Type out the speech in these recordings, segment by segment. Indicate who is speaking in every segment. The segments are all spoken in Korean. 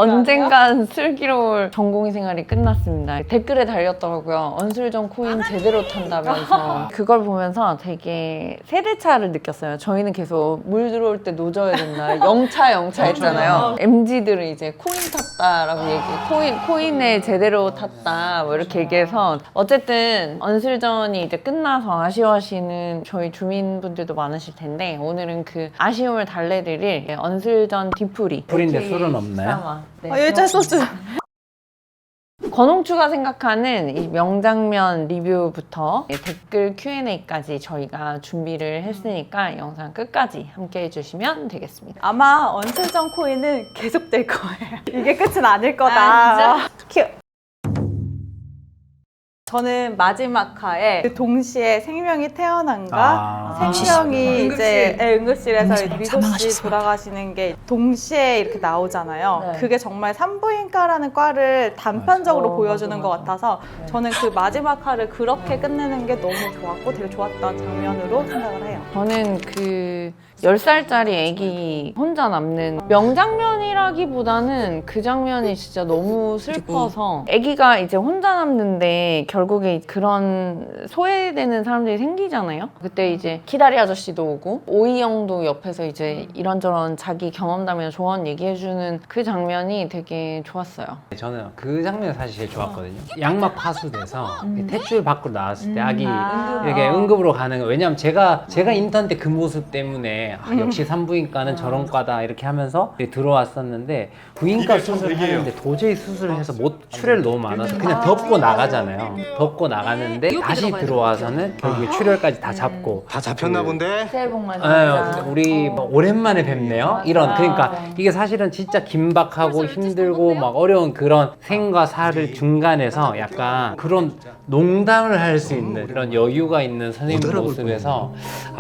Speaker 1: 언젠간 슬기로울 전공 생활이 끝났습니다. 댓글에 달렸더라고요. 언슬전 코인 제대로 탄다면서. 그걸 보면서 되게 세대차를 느꼈어요. 저희는 계속 물 들어올 때 노져야 된다. 영차 했잖아요. MZ들은 이제 코인 탔다라고 얘기해. 코인에 제대로 탔다. 뭐 이렇게 얘기해서 어쨌든 언슬전이 이제 끝나서 아쉬워하시는 저희 주민분들도 많으실 텐데 오늘은 그 아쉬움을 달래드릴 언슬전 뒤풀이.
Speaker 2: 풀인데 술은 없나요?
Speaker 1: 네.
Speaker 3: 열차 소주.
Speaker 1: 권홍추가 생각하는 이 명장면 리뷰부터 댓글 Q&A까지 저희가 준비를 했으니까 영상 끝까지 함께 해주시면 되겠습니다.
Speaker 3: 아마 언슬전 코인은 계속될 거예요. 이게 끝은 아닐 거다. 큐. 저는 마지막 화에 그 동시에 생명이 태어난가 생명이 이제 응급실에서 미도 씨 돌아가시는 게 동시에 이렇게 나오잖아요.
Speaker 1: 네.
Speaker 3: 그게 정말 산부인과라는 과를 단편적으로 보여주는 것 같아서 저는 그 마지막 화를 그렇게 끝내는 게 너무 좋았고 되게 좋았던 장면으로 생각을 해요.
Speaker 1: 저는 그 10살짜리 애기 혼자 남는 명장면이라기보다는 그 장면이 진짜 너무 슬퍼서 애기가 이제 혼자 남는데 결국에 그런 소외되는 사람들이 생기잖아요. 그때 이제 키다리 아저씨도 오고 오이영도 옆에서 이제 이런저런 자기 경험담이나 조언 얘기해주는 그 장면이 되게 좋았어요.
Speaker 2: 저는 그 장면이 사실 제일 좋았거든요. 양막 파수돼서 탯줄 밖으로 나왔을 때 아기 이렇게 응급으로 가는 거. 왜냐면 제가 인턴 때 그 모습 때문에 역시 산부인과는 저런 과다 이렇게 하면서 들어왔었는데 부인과 수술을 하는데 도저히 수술을 해서 못 출혈이 너무 많아서 그냥 덮고 나가잖아요. 덮고 나가는데 다시 들어와서는 결국에 출혈까지 다 잡고
Speaker 4: 다 잡혔나 본데?
Speaker 1: 새해 복 많이 받으세요.
Speaker 2: 우리 뭐 오랜만에 뵙네요. 이런 그러니까 이게 사실은 진짜 긴박하고 힘들고 막 어려운 그런 생과 사를 중간에서 약간 그런 농담을 할 수 있는 그런 여유가 있는 선생님 모습에서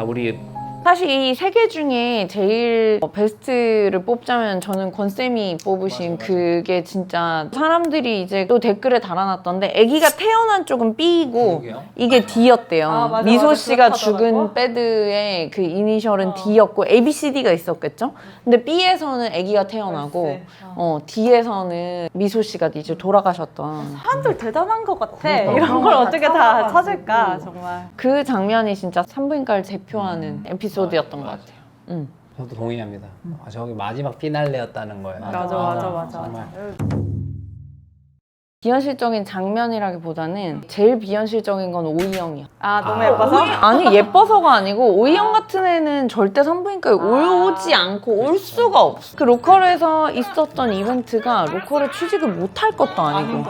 Speaker 2: 우리
Speaker 1: 사실 이 세 개 중에 제일 베스트를 뽑자면 저는 권쌤이 뽑으신 그게 진짜 사람들이 이제 또 댓글에 달아놨던데 아기가 태어난 쪽은 B이고 이게 D였대요.
Speaker 3: 맞아,
Speaker 1: 미소
Speaker 3: 맞아.
Speaker 1: 씨가
Speaker 3: 그렇다더라고.
Speaker 1: 죽은 배드의 그 이니셜은 D였고 ABCD가 있었겠죠? 근데 B에서는 아기가 태어나고 D에서는 미소 씨가 이제 돌아가셨던
Speaker 3: 사람들 대단한 것 같아. 이런 걸 어떻게 다 찾을까 정말.
Speaker 1: 그 장면이 진짜 산부인과를 대표하는 에피소드였던 것 같아요.
Speaker 2: 저도 동의합니다. 저기 마지막 피날레였다는 거예요.
Speaker 3: 맞아.
Speaker 2: 정말.
Speaker 1: 비현실적인 장면이라기보다는 제일 비현실적인 건 오이영이야.
Speaker 3: 너무 예뻐서?
Speaker 1: 아니 예뻐서가 아니고 오이영 같은 애는 절대 산부인과에 오지 않고 올 수가 없어. 그 로컬에서 있었던 이벤트가 로컬에 취직을 못할 것도 아니고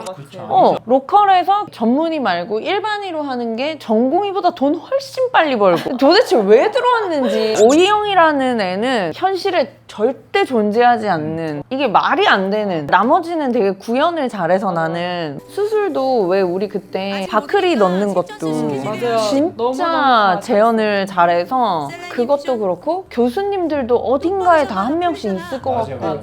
Speaker 1: 로컬에서 전문의 말고 일반의로 하는 게 전공의보다 돈 훨씬 빨리 벌고 도대체 왜 들어왔는지. 오이영이라는 애는 현실에 절대 존재하지 않는, 이게 말이 안 되는, 나머지는 되게 구현을 잘해서 나는 수술도 왜 우리 그때 바크리 넣는 것도 진짜 재현을 잘해서 그것도 그렇고 교수님들도 어딘가에 다 한 명씩 있을 것 같고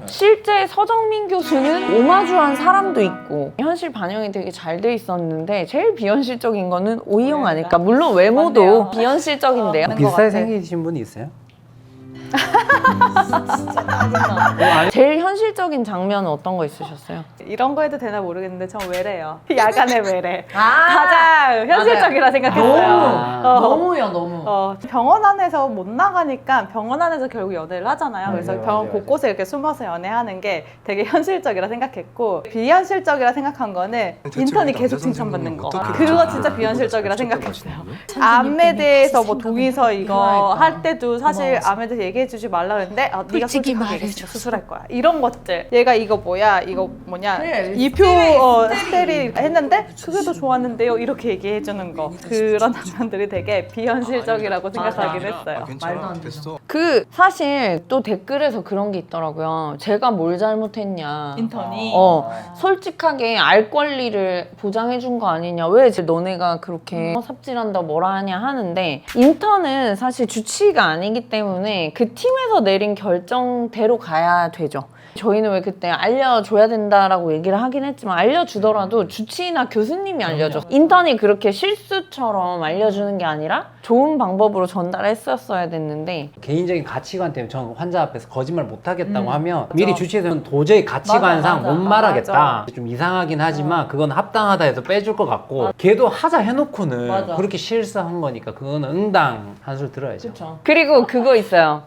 Speaker 1: 실제 서정민 교수는 오마주한 사람도 있고 현실 반영이 되게 잘 돼 있었는데 제일 비현실적인 거는 오이영 아닐까. 물론 외모도 비현실적인데요.
Speaker 2: 비슷하게 생기신 분이 있어요?
Speaker 1: 제일 현실적인 장면은 어떤 거 있으셨어요?
Speaker 3: 이런 거 해도 되나 모르겠는데 전 외래요. 야간의 외래. 가장 현실적이라 생각했어요.
Speaker 1: 너무요, 너무.
Speaker 3: 병원 안에서 못 나가니까 병원 안에서 결국 연애를 하잖아요. 그래서 병원 곳곳에 이렇게 숨어서 연애하는 게 되게 현실적이라 생각했고, 비현실적이라 생각한 거는 인턴이 계속 칭찬받는 거. 그거 진짜 비현실적이라 생각했어요. 암에 대해서 뭐 동의서 이거 할 때도 사실 암에 대해서 얘기해주지 말라 그랬는데 네가 솔직하게 얘기했어. 수술할 거야. 이런 것들. 얘가 이거 뭐야, 이거 뭐냐, 이표 스테릴 했는데 그게 더 좋았는데요. 이렇게 얘기해주는 거. 그런 장면들이 되게 비현실적이라고 생각하긴 했어요.
Speaker 4: 말도 안 됐어.
Speaker 1: 그 사실 또 댓글에서 그런 게 있더라고요. 제가 뭘 잘못했냐.
Speaker 3: 인턴이
Speaker 1: 솔직하게 알 권리를 보장해 준 거 아니냐. 왜 너네가 그렇게 삽질한다 뭐라 하냐 하는데, 인턴은 사실 주치의가 아니기 때문에 그 팀에서 내린 결정대로 가야 되죠. 저희는 왜 그때 알려줘야 된다라고 얘기를 하긴 했지만 알려주더라도 주치의나 교수님이 알려줘. 인턴이 그렇게 실수처럼 알려주는 게 아니라 좋은 방법으로 전달했었어야 됐는데
Speaker 2: 개인적인 가치관 때문에 저는 환자 앞에서 거짓말 못 하겠다고 하면 미리 주치의는 도저히 가치관상 못 말하겠다. 좀 이상하긴 하지만 그건 합당하다 해서 빼줄 것 같고 걔도 하자 해놓고는 그렇게 실수한 거니까 그거는 응당 한 술 들어야죠.
Speaker 1: 그리고 그거 있어요.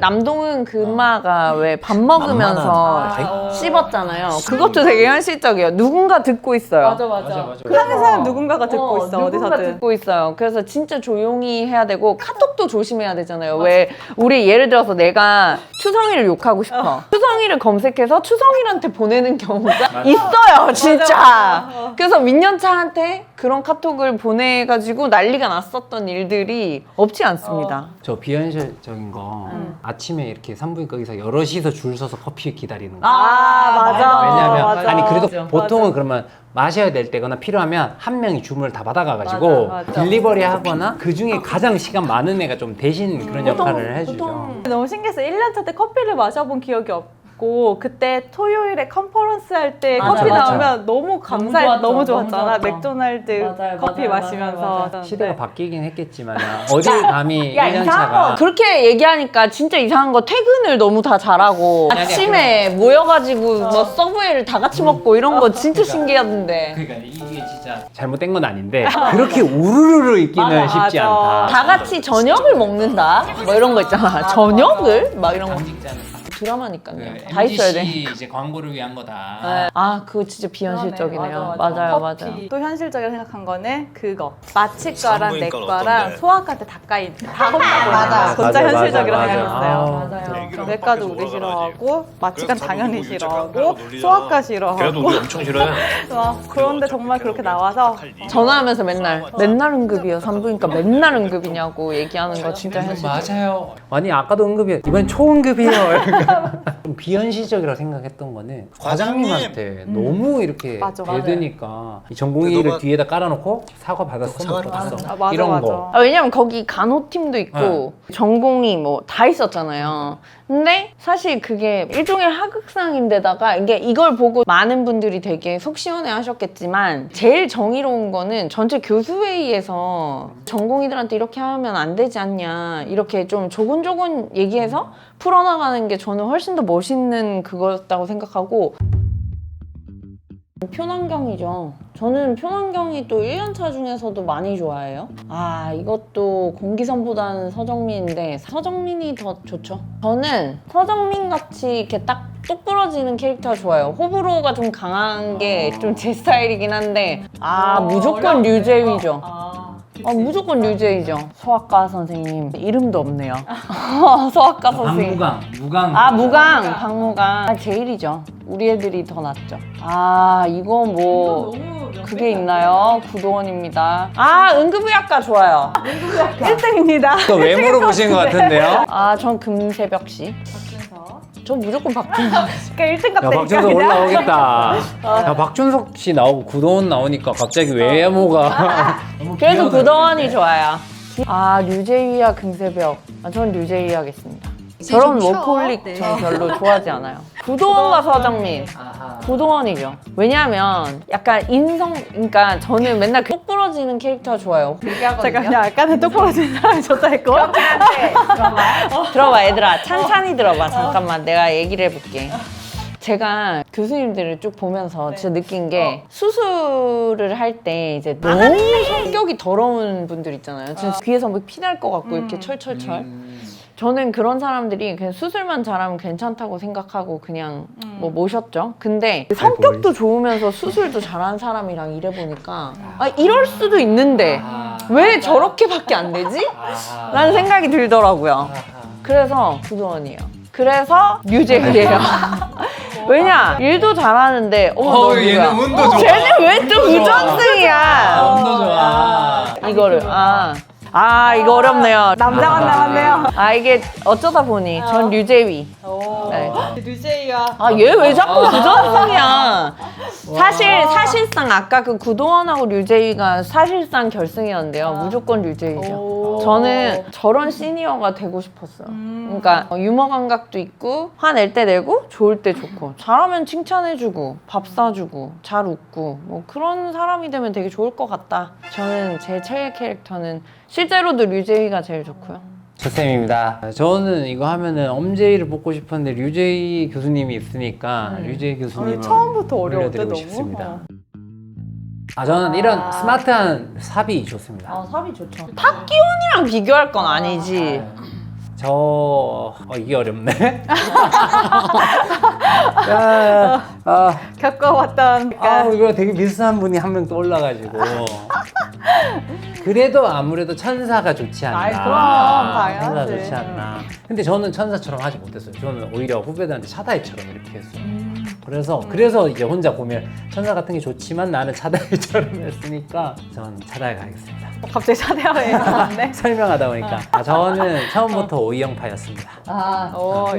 Speaker 1: 남동은 그 엄마가 왜 밥 먹으면서 씹었잖아요. 그것도 되게 현실적이에요. 누군가 듣고 있어요.
Speaker 3: 맞아. 항상 누군가가 듣고 있어,
Speaker 1: 누군가
Speaker 3: 어디서든.
Speaker 1: 듣고 있어요. 그래서 진짜 조용히 해야 되고 카톡도 조심해야 되잖아요. 왜 우리 예를 들어서 내가 추성이를 욕하고 싶어. 추성이를 검색해서 추성이한테 보내는 경우가 있어요, 진짜. 그래서 민년차한테 그런 카톡을 보내가지고 난리가 났었던 일들이 없지 않습니다.
Speaker 2: 저 비현실적인 거 아침에 이렇게 산부인과 의사 여럿이서 줄 서서 커피 기다리는 거.
Speaker 3: 맞아.
Speaker 2: 왜냐하면
Speaker 3: 맞아.
Speaker 2: 아니 그래도 보통은 그러면 마셔야 될 때거나 필요하면 한 명이 주문을 다 받아가가지고
Speaker 3: 맞아.
Speaker 2: 딜리버리 하거나 그 중에 가장 시간 많은 애가 좀 대신 그런 역할을 해주죠.
Speaker 3: 너무 신기했어요. 1년차 때 커피를 마셔본 기억이 없고 그때 토요일에 컨퍼런스 할 때 커피 나오면 너무 감사해, 너무 좋았잖아. 맥도날드 커피 마시면서.
Speaker 2: 시대가 바뀌긴 했겠지만 어딜 감히
Speaker 1: 야,
Speaker 2: 1년
Speaker 1: 이상한 거
Speaker 2: 차가
Speaker 1: 그렇게 얘기하니까 진짜 이상한 거 퇴근을 너무 다 잘하고 아침에 모여가지고 뭐 서브웨이를 다 같이 먹고 이런 거 진짜 신기하던데.
Speaker 2: 그러니까 이게 진짜 잘못된 건 아닌데 그렇게 우르르르 있기는 쉽지
Speaker 3: 맞아.
Speaker 2: 않다.
Speaker 1: 다 같이 저녁을 먹는다 뭐 이런 거 있잖아. 저녁을? 막 이런 거. 드라마니까요. 다 있어야 돼.
Speaker 2: 이제 광고를 위한 거다.
Speaker 1: 아 그거 진짜 비현실적이네요. 맞아요.
Speaker 3: 또 현실적이라 생각한 거는 그거 마취과랑
Speaker 4: 산부인과는
Speaker 3: 내과랑
Speaker 4: 어떤데?
Speaker 3: 소아과한테 다 혼나고 진짜
Speaker 2: 맞아,
Speaker 3: 현실적이라
Speaker 2: 맞아.
Speaker 3: 생각했어요.
Speaker 4: 맞아요.
Speaker 3: 내과도 우리 싫어하고 마취관
Speaker 4: 그래서
Speaker 3: 당연히
Speaker 4: 자꾸
Speaker 3: 싫어하고
Speaker 4: 놀리잖아.
Speaker 3: 소아과
Speaker 4: 걔네도
Speaker 3: 싫어하고
Speaker 4: 우리 엄청 싫어해.
Speaker 3: 그런데 정말 그렇게 나와서
Speaker 1: 전화하면서 맨날 응급이요. 산부인과 맨날 응급이냐고 얘기하는 거 진짜 현실.
Speaker 2: 맞아요. 아니 아까도 응급이에요. 이번 초응급이에요. 그러니까 좀 비현실적이라고 생각했던 거는 과장님한테 너무 이렇게
Speaker 3: 맞아.
Speaker 2: 대드니까 이 전공의를
Speaker 4: 너가-
Speaker 2: 뒤에다 깔아놓고 사과 받았어, 못
Speaker 4: 사과를
Speaker 2: 받았어
Speaker 3: 맞아,
Speaker 2: 이런
Speaker 3: 맞아.
Speaker 2: 거.
Speaker 1: 왜냐면 거기 간호팀도 있고 전공이 뭐 다 있었잖아요. 근데 사실 그게 일종의 하극상인데다가 이걸 보고 많은 분들이 되게 속 시원해 하셨겠지만 제일 정의로운 거는 전체 교수회의에서 전공의들한테 이렇게 하면 안 되지 않냐 이렇게 좀 조곤조곤 얘기해서 풀어나가는 게 저는 훨씬 더 멋있는 그거였다고 생각하고 표난경이죠. 저는 표난경이 또 1년차 중에서도 많이 좋아해요. 이것도 공기선보다는 서정민인데 서정민이 더 좋죠. 저는 서정민 같이 이렇게 딱 똑부러지는 캐릭터가 좋아요. 호불호가 좀 강한 게 좀 제 스타일이긴 한데 무조건 류재위죠. 무조건 류재이죠. 소아과 선생님 이름도 없네요. 소아과 선생님.
Speaker 2: 무강.
Speaker 1: 박무강. 제일이죠. 우리 애들이 더 낫죠. 이거 뭐 그게 있나요? 구도원입니다. 응급의학과 좋아요.
Speaker 3: 1등입니다.
Speaker 2: 또 왜 물어보신 것 같은데요?
Speaker 1: 전 금새벽 씨. 전 무조건 박준석.
Speaker 3: 그러니까 1등
Speaker 2: 야,
Speaker 3: 같다니까.
Speaker 2: 박준석 올라오겠다. 야, 박준석 씨 나오고 구도원 나오니까 갑자기 외모가
Speaker 1: 그래도 구도원이 좋아요. 류재위와 금새벽. 전 류재위 하겠습니다. 저런 워커홀릭 전 별로 좋아하지 않아요. 구도원과 서정민. 구도원이죠. 왜냐하면 약간 그러니까 저는 맨날 똑부러지는 캐릭터가 좋아요.
Speaker 3: 잠깐만요. 아까는 똑부러진 사람이 좋다 했고.
Speaker 1: 들어봐 얘들아. 찬찬히 들어봐. 잠깐만 내가 얘기를 해볼게. 제가 교수님들을 쭉 보면서 진짜 느낀 게 수술을 할 때 이제 너무 성격이 더러운 분들 있잖아요. 진짜 귀에서 뭐 피 날 것 같고 이렇게 철철철. 저는 그런 사람들이 그냥 수술만 잘하면 괜찮다고 생각하고 그냥 뭐 모셨죠. 근데 성격도 좋으면서 수술도 잘하는 사람이랑 일해보니까 이럴 수도 있는데 왜 저렇게밖에 안 되지? 라는 생각이 들더라고요. 그래서 구도원이에요. 그래서 류재희예요. 왜냐? 일도 잘하는데 너
Speaker 2: 얘는
Speaker 1: 누구야?
Speaker 2: 운도 좋아.
Speaker 1: 쟤는 왜 또 우정승이야?
Speaker 2: 운도 좋아.
Speaker 1: 이거를 이거 어렵네요.
Speaker 3: 남자만 남았네요.
Speaker 1: 이게 어쩌다 보니 전 류재위. 네.
Speaker 3: 류재이가
Speaker 1: 얘 왜 자꾸 부정승이야? 사실상 아까 그 구도원하고 류재위가 사실상 결승이었는데요. 무조건 류재위죠. 저는 저런 시니어가 되고 싶었어요. 그러니까 유머 감각도 있고 화낼 때 내고 좋을 때 좋고 잘하면 칭찬해주고 밥 사주고 잘 웃고 뭐 그런 사람이 되면 되게 좋을 것 같다. 저는 제 최애 캐릭터는 실제로도 류재희가 제일 좋고요.
Speaker 2: 조쌤입니다. 저는 이거 하면은 엄제이를 뽑고 싶었는데 류제이 교수님이 있으니까 류제이 교수님을
Speaker 3: 처음부터 어려운데
Speaker 2: 올려드리고
Speaker 3: 너무.
Speaker 2: 싶습니다. 저는 이런 스마트한 삽이 좋습니다.
Speaker 1: 삽이 좋죠. 탁기훈이랑 비교할 건 아니지.
Speaker 2: 이게 어렵네. 야,
Speaker 3: 겪어봤던
Speaker 2: 이거 되게 비슷한 분이 한 명 떠올라가지고. 그래도 아무래도 천사가 좋지 않나.
Speaker 3: 아이, 그럼, 당연하지.
Speaker 2: 천사 좋지 않나. 근데 저는 천사처럼 하지 못했어요. 저는 오히려 후배들한테 차다이처럼 이렇게 했어요. 그래서 이제 혼자 보면 천사 같은 게 좋지만 나는 차다이처럼 했으니까 전 차다이 가겠습니다.
Speaker 3: 갑자기 차대화에 갔네.
Speaker 2: 설명하다 보니까 저는 처음부터 오이영파였습니다.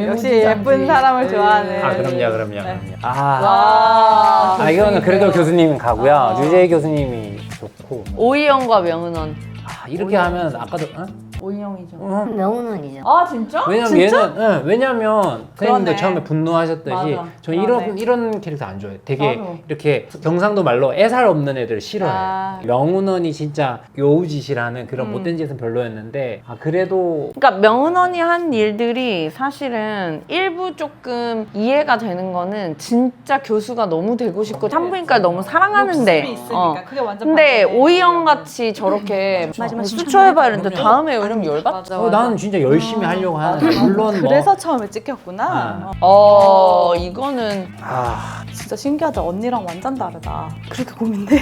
Speaker 3: 역시 예쁜 사람을 좋아하는.
Speaker 2: 그럼요.
Speaker 3: 와.
Speaker 2: 이거는 그래도 교수님은 가고요. 류재희 교수님이 좋고.
Speaker 1: 오이영과 명은원.
Speaker 2: 이렇게 하면 아까도
Speaker 1: 오이영이죠.
Speaker 5: 명운원이죠.
Speaker 1: 아 진짜?
Speaker 2: 왜냐면 얘는 왜냐면 선생님도
Speaker 3: 그러네.
Speaker 2: 처음에 분노하셨듯이
Speaker 1: 맞아.
Speaker 2: 저
Speaker 3: 그러네.
Speaker 2: 이런 캐릭터 안 좋아해요. 되게
Speaker 1: 맞아.
Speaker 2: 이렇게 경상도 말로 애살 없는 애들 싫어해요. 명운원이 진짜 요우짓이라는 그런 못된 짓은 별로였는데 그래도
Speaker 1: 그러니까 명은원이 한 일들이 사실은 일부 조금 이해가 되는 거는 진짜 교수가 너무 되고 싶고 산부인과를 너무 사랑하는데
Speaker 3: 그게 완전
Speaker 1: 근데
Speaker 3: 반대네.
Speaker 1: 오이영 같이 저렇게 수초해봐 이랬는데 다음에 이러면 열받.
Speaker 2: 나는 진짜 열심히 하려고 하는데 물론
Speaker 3: 그래서 처음에 찍혔구나.
Speaker 1: 이거는
Speaker 3: 진짜 신기하다. 언니랑 완전 다르다. 그렇게 고민돼?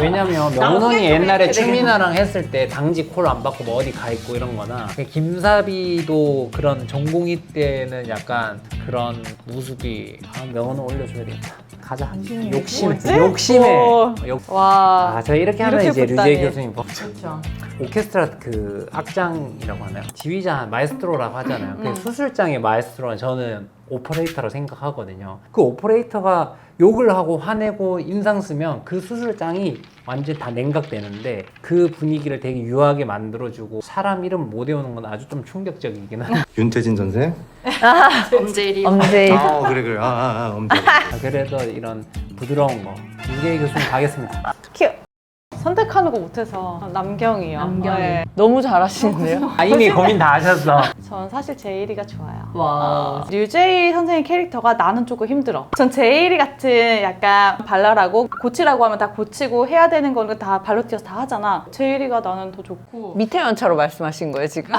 Speaker 2: 왜냐면 명운원이 옛날에 추미나랑 했을 때 당직 콜 안 받고 뭐 어디 가 있고 이런 거나 김사비도 그런 전공의 때는 약간 그런 모습이 명운원 올려줘야 되겠다. 가자. 욕심해.
Speaker 3: 와.
Speaker 2: 저 이렇게 하면
Speaker 3: 이렇게
Speaker 2: 이제
Speaker 3: 붙다니.
Speaker 2: 류재희 교수님 그렇죠. 오케스트라 그 악장이라고 하나요? 지휘자 마에스트로라고 하잖아요. 그 수술장의 마에스트로는 저는 오퍼레이터라고 생각하거든요. 그 오퍼레이터가 욕을 하고 화내고 인상 쓰면 그 수술장이 완전 다 냉각되는데 그 분위기를 되게 유하게 만들어주고 사람 이름 못 외우는 건 아주 좀 충격적이긴 하네요.
Speaker 4: 윤태진 선생?
Speaker 5: 엄제일이.
Speaker 1: 엄지.
Speaker 4: 그래. 엄지.
Speaker 2: 그래도 이런 부드러운 거 류재희 교수님 가겠습니다.
Speaker 3: 선택하는 거 못해서 남경이요. 네.
Speaker 1: 너무 잘하시는데요?
Speaker 2: 이미 고민 다 하셨어.
Speaker 3: 전 사실 제이리가 좋아요.
Speaker 1: 와.
Speaker 3: 류제이 선생님 캐릭터가 나는 조금 힘들어. 전 제이리 같은 약간 발랄하고 고치라고 하면 다 고치고 해야 되는 거는 다 발로 뛰어서 다 하잖아. 제이리가 나는 더 좋고.
Speaker 1: 밑에 연차로 말씀하신 거예요 지금?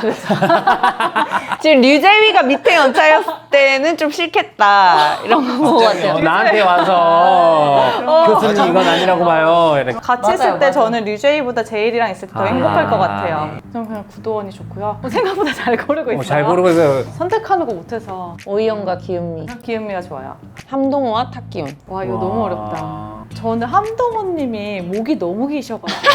Speaker 1: 지금 류재위가 밑에 연차였을 때는 좀 싫겠다 이런 거 같아요.
Speaker 2: 나한테 와서 교수님 이건 아니라고 봐요. 이렇게.
Speaker 3: 같이 있을 때 저는 류제이보다 제이리랑 있을 때 더 행복할 것 같아요.
Speaker 2: 네.
Speaker 3: 저는 그냥 구도원이 좋고요. 생각보다 잘 고르고 있어요.
Speaker 2: 잘 고르고 있어요.
Speaker 3: 선택하는 거 못해서
Speaker 1: 오이영과 기은미,
Speaker 3: 기은미가 좋아요.
Speaker 1: 함동호와 탁기훈.
Speaker 3: 와 이거 너무 어렵다. 저는 함동호님이 목이 너무 기셔가지고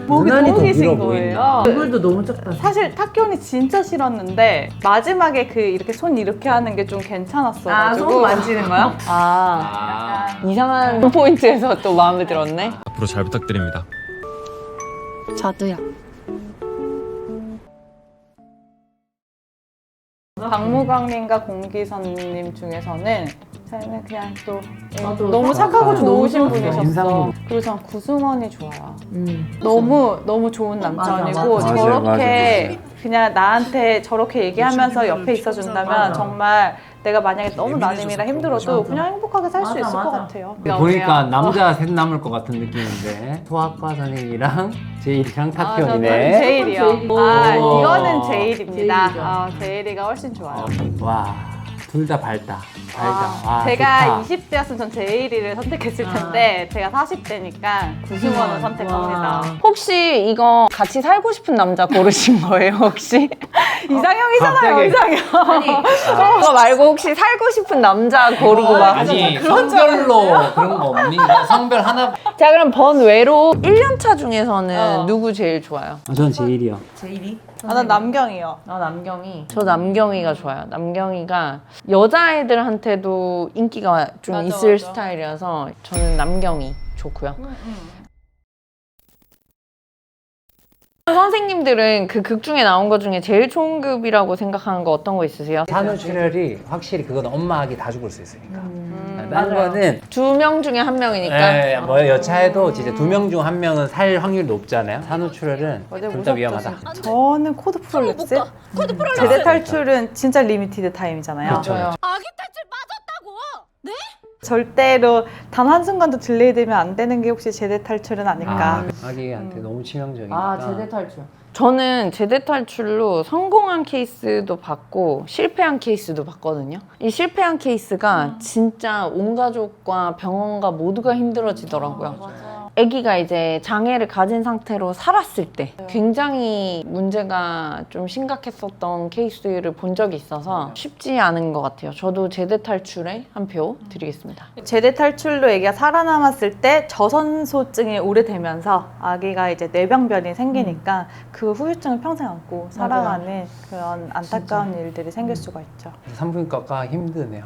Speaker 3: 목이
Speaker 2: 유난히
Speaker 3: 너무
Speaker 2: 더
Speaker 3: 기신
Speaker 2: 길어
Speaker 3: 거예요.
Speaker 1: 얼굴도 너무 작다.
Speaker 3: 사실 탁기훈이 진짜 싫었는데 마지막에 그 이렇게 손 이렇게 하는 게 좀 괜찮았어가지고
Speaker 1: 만지는 거야? 이상한 포인트에서 또 마음에 들었네.
Speaker 6: 앞으로 잘 부탁드립니다.
Speaker 5: 저도요.
Speaker 3: 박무광님과 공기선님 중에서는 저는 그냥 또 너무 착하고 좋으신 분이셨어.
Speaker 2: 인상도.
Speaker 3: 그리고 전 구승원이 좋아요. 너무 좋은 남편이고
Speaker 1: 맞아.
Speaker 3: 저렇게 그냥 나한테 저렇게 얘기하면서 옆에 있어준다면 정말 내가 만약에 너무 나님이랑 힘들어도 그냥 행복하게 살 수 있을 것 같아요.
Speaker 2: 보니까 남자 셋 남을 것 같은 느낌인데 소아과 선생님이랑 제일이랑 탁기훈이네.
Speaker 3: 제일이요.
Speaker 2: 오.
Speaker 3: 이거는 제일입니다. 제일이가 훨씬 좋아요.
Speaker 2: 와, 둘 다 밝다.
Speaker 3: 제가
Speaker 2: 좋다.
Speaker 3: 20대였으면 전 제일이를 선택했을 텐데 제가 40대니까 구승원을 선택합니다.
Speaker 1: 혹시 이거 같이 살고 싶은 남자 고르신 거예요 혹시?
Speaker 3: 이상형이잖아요,
Speaker 2: 갑자기.
Speaker 3: 이상형.
Speaker 1: 그거 말고 혹시 살고 싶은 남자 고르고 막.
Speaker 2: 아니 성별로 그런 거 없니? 성별 하나.
Speaker 1: 자 그럼 번외로 1년차 중에서는 누구 제일 좋아요?
Speaker 2: 전 제일이요.
Speaker 3: 난 남경이요.
Speaker 1: 남경이. 저 남경이가 좋아요. 남경이가 여자애들한테도 인기가 좀
Speaker 3: 맞아,
Speaker 1: 있을
Speaker 3: 맞아.
Speaker 1: 스타일이라서 저는 남경이 좋고요. 선생님들은 그 극 중에 나온 것 중에 제일 초응급이라고 생각하는 거 어떤 거 있으세요?
Speaker 2: 산후출혈이 확실히 그건 엄마 아기 다 죽을 수 있으니까. 다른 거는
Speaker 1: 2명 중에 1명이니까.
Speaker 2: 네, 뭐 여차해도 진짜 2명 중 1명은 살 확률이 높잖아요. 산후출혈은
Speaker 3: 맞아요,
Speaker 2: 둘 다
Speaker 3: 무섭죠,
Speaker 2: 위험하다.
Speaker 3: 진짜. 저는 코드 프롤랩스. 제대 탈출은 진짜 리미티드 타임이잖아요.
Speaker 2: 그렇죠.
Speaker 1: 맞아요.
Speaker 3: 절대로 단 한순간도 딜레이되면 안 되는 게 혹시 제대 탈출은 아닐까.
Speaker 2: 아기한테 너무 치명적이니까.
Speaker 1: 아, 제대 탈출. 저는 제대 탈출로 성공한 케이스도 봤고 실패한 케이스도 봤거든요. 이 실패한 케이스가 진짜 온 가족과 병원과 모두가 힘들어지더라고요. 아기가 이제 장애를 가진 상태로 살았을 때 굉장히 문제가 좀 심각했었던 케이스를 본 적이 있어서 쉽지 않은 것 같아요. 저도 제대 탈출에 한 표 드리겠습니다.
Speaker 3: 제대 탈출로 아기가 살아남았을 때 저선소증이 오래되면서 아기가 이제 뇌병변이 생기니까 그 후유증을 평생 안고 살아가는 그런 안타까운 일들이 생길 수가 있죠.
Speaker 2: 산부인과가 힘드네요.